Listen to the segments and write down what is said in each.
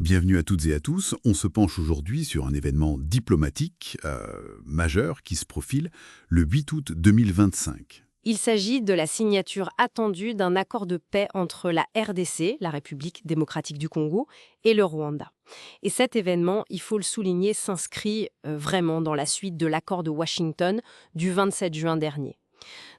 Bienvenue à toutes et à tous. On se penche aujourd'hui sur un événement diplomatique majeur qui se profile le 8 août 2025. Il s'agit de la signature attendue d'un accord de paix entre la RDC, la République démocratique du Congo, et le Rwanda. Et cet événement, il faut le souligner, s'inscrit vraiment dans la suite de l'accord de Washington du 27 juin dernier.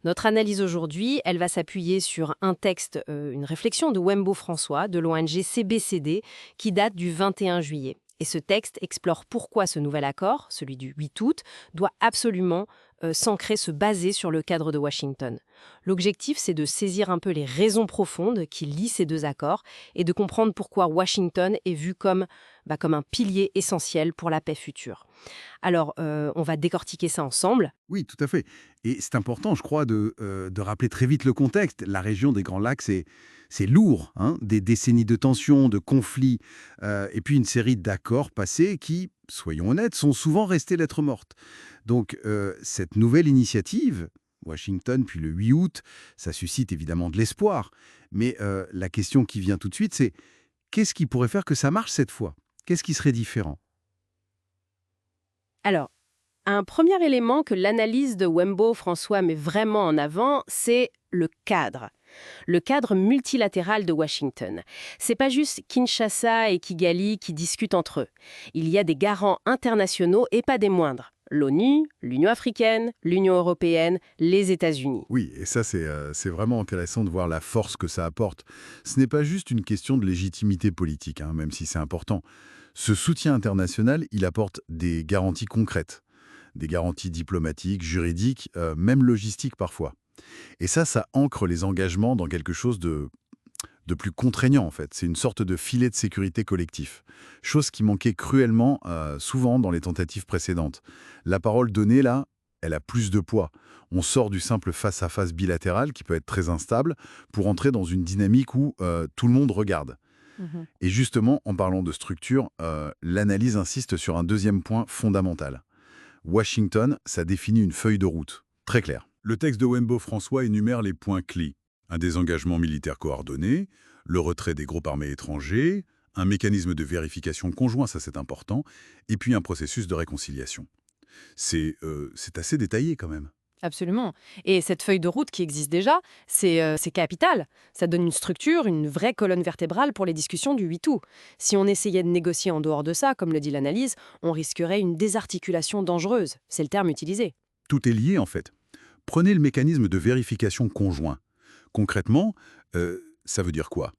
Notre analyse aujourd'hui, elle va s'appuyer sur un texte, une réflexion de Wembo François de l'ONG CBCD qui date du 21 juillet. Et ce texte explore pourquoi ce nouvel accord, celui du 8 août, doit absolument s'ancrer, se baser sur le cadre de Washington. L'objectif, c'est de saisir un peu les raisons profondes qui lient ces deux accords et de comprendre pourquoi Washington est vu comme un pilier essentiel pour la paix future. Alors, on va décortiquer ça ensemble. Oui, tout à fait. Et c'est important, je crois, de rappeler très vite le contexte. La région des Grands Lacs, c'est lourd, hein, des décennies de tensions, de conflits, et puis une série d'accords passés qui, soyons honnêtes, sont souvent restés lettres mortes. Donc, cette nouvelle initiative, Washington, puis le 8 août, ça suscite évidemment de l'espoir. Mais la question qui vient tout de suite, c'est qu'est-ce qui pourrait faire que ça marche cette fois? Qu'est-ce qui serait différent? Alors, un premier élément que l'analyse de Wembo François met vraiment en avant, c'est le cadre. Le cadre multilatéral de Washington. C'est pas juste Kinshasa et Kigali qui discutent entre eux. Il y a des garants internationaux et pas des moindres. L'ONU, l'Union africaine, l'Union européenne, les États-Unis. Oui, et ça, c'est vraiment intéressant de voir la force que ça apporte. Ce n'est pas juste une question de légitimité politique, hein, même si c'est important. Ce soutien international, il apporte des garanties concrètes, des garanties diplomatiques, juridiques, même logistiques parfois. Et ça ancre les engagements dans quelque chose de plus contraignant, en fait. C'est une sorte de filet de sécurité collectif. Chose qui manquait cruellement, souvent, dans les tentatives précédentes. La parole donnée, là, elle a plus de poids. On sort du simple face-à-face bilatéral, qui peut être très instable, pour entrer dans une dynamique où tout le monde regarde. Mhm. Et justement, en parlant de structure, l'analyse insiste sur un deuxième point fondamental. Washington, ça définit une feuille de route, très claire. Le texte de Wembo François énumère les points clés. Un désengagement militaire coordonné, le retrait des groupes armés étrangers, un mécanisme de vérification conjoint, ça c'est important, et puis un processus de réconciliation. C'est assez détaillé quand même. Absolument. Et cette feuille de route qui existe déjà, c'est capital. Ça donne une structure, une vraie colonne vertébrale pour les discussions du 8 août. Si on essayait de négocier en dehors de ça, comme le dit l'analyse, on risquerait une désarticulation dangereuse. C'est le terme utilisé. Tout est lié en fait. Prenez le mécanisme de vérification conjoint. Concrètement, ça veut dire quoi?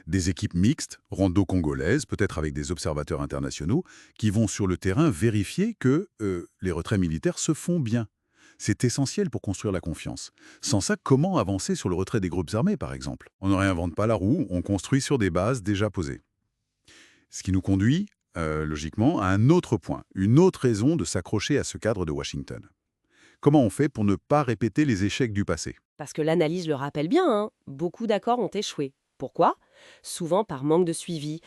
Des équipes mixtes, rando-congolaises, peut-être avec des observateurs internationaux, qui vont sur le terrain vérifier que les retraits militaires se font bien. C'est essentiel pour construire la confiance. Sans ça, comment avancer sur le retrait des groupes armés, par exemple? On ne réinvente pas la roue, on construit sur des bases déjà posées. Ce qui nous conduit, logiquement, à un autre point, une autre raison de s'accrocher à ce cadre de Washington. Comment on fait pour ne pas répéter les échecs du passé? Parce que l'analyse le rappelle bien, hein, beaucoup d'accords ont échoué. Pourquoi? Souvent par manque de suivi,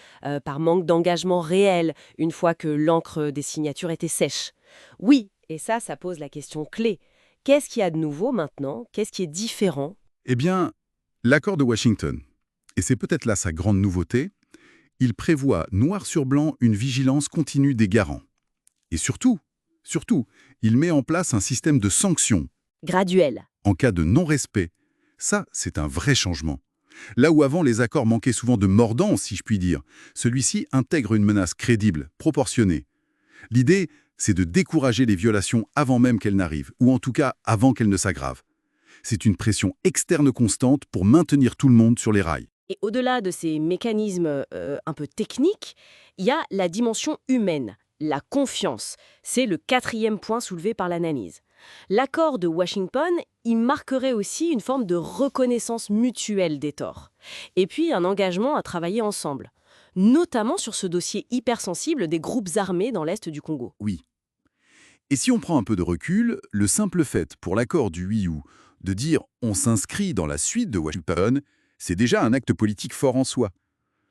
par manque d'engagement réel, une fois que l'encre des signatures était sèche. Oui, et ça pose la question clé. Qu'est-ce qu'il y a de nouveau maintenant? Qu'est-ce qui est différent? Eh bien, l'accord de Washington, et c'est peut-être là sa grande nouveauté, il prévoit noir sur blanc une vigilance continue des garants. Et surtout, il met en place un système de sanctions Graduel. en cas de non-respect. Ça, c'est un vrai changement. Là où avant les accords manquaient souvent de mordant, si je puis dire, celui-ci intègre une menace crédible, proportionnée. L'idée, c'est de décourager les violations avant même qu'elles n'arrivent, ou en tout cas avant qu'elles ne s'aggravent. C'est une pression externe constante pour maintenir tout le monde sur les rails. Et au-delà de ces mécanismes un peu techniques, il y a la dimension humaine, la confiance. C'est le quatrième point soulevé par l'analyse. L'accord de Washington, il marquerait aussi une forme de reconnaissance mutuelle des torts. Et puis un engagement à travailler ensemble, notamment sur ce dossier hypersensible des groupes armés dans l'Est du Congo. Oui. Et si on prend un peu de recul, le simple fait pour l'accord du 8 août de dire on s'inscrit dans la suite de Washington, c'est déjà un acte politique fort en soi.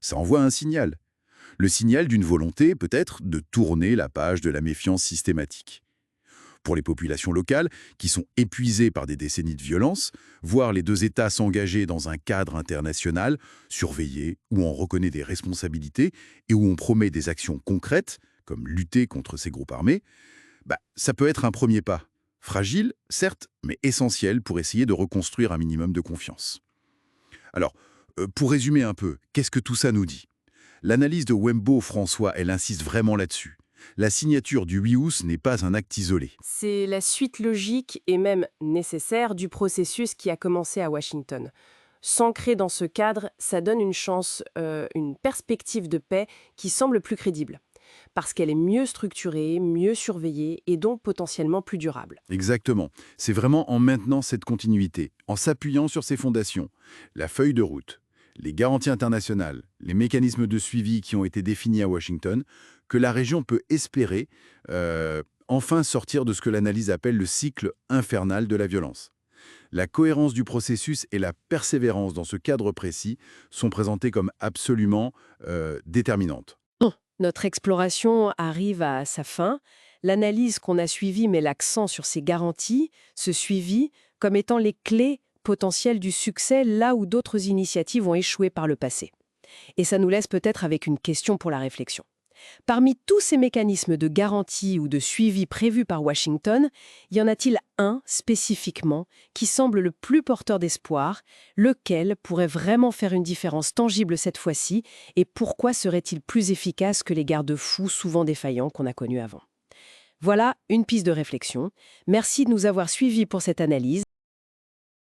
Ça envoie un signal. Le signal d'une volonté, peut-être, de tourner la page de la méfiance systématique. pour les populations locales, qui sont épuisées par des décennies de violence, voir les deux États s'engager dans un cadre international, surveillé, où on reconnaît des responsabilités et où on promet des actions concrètes, comme lutter contre ces groupes armés, ça peut être un premier pas. Fragile, certes, mais essentiel pour essayer de reconstruire un minimum de confiance. Alors, pour résumer un peu, qu'est-ce que tout ça nous dit? L'analyse de Wembo François, elle insiste vraiment là-dessus. La signature du 8 août n'est pas un acte isolé. C'est la suite logique et même nécessaire du processus qui a commencé à Washington. S'ancrer dans ce cadre, ça donne une chance, une perspective de paix qui semble plus crédible. Parce qu'elle est mieux structurée, mieux surveillée et donc potentiellement plus durable. Exactement. C'est vraiment en maintenant cette continuité, en s'appuyant sur ces fondations, la feuille de route, les garanties internationales, les mécanismes de suivi qui ont été définis à Washington, que la région peut espérer enfin sortir de ce que l'analyse appelle le cycle infernal de la violence. La cohérence du processus et la persévérance dans ce cadre précis sont présentées comme absolument déterminantes. Notre exploration arrive à sa fin. L'analyse qu'on a suivie met l'accent sur ces garanties, ce suivi, comme étant les clés potentielles du succès là où d'autres initiatives ont échoué par le passé. Et ça nous laisse peut-être avec une question pour la réflexion. Parmi tous ces mécanismes de garantie ou de suivi prévus par Washington, y en a-t-il un spécifiquement qui semble le plus porteur d'espoir, lequel pourrait vraiment faire une différence tangible cette fois-ci, et pourquoi serait-il plus efficace que les garde-fous souvent défaillants qu'on a connus avant? Voilà une piste de réflexion. Merci de nous avoir suivis pour cette analyse.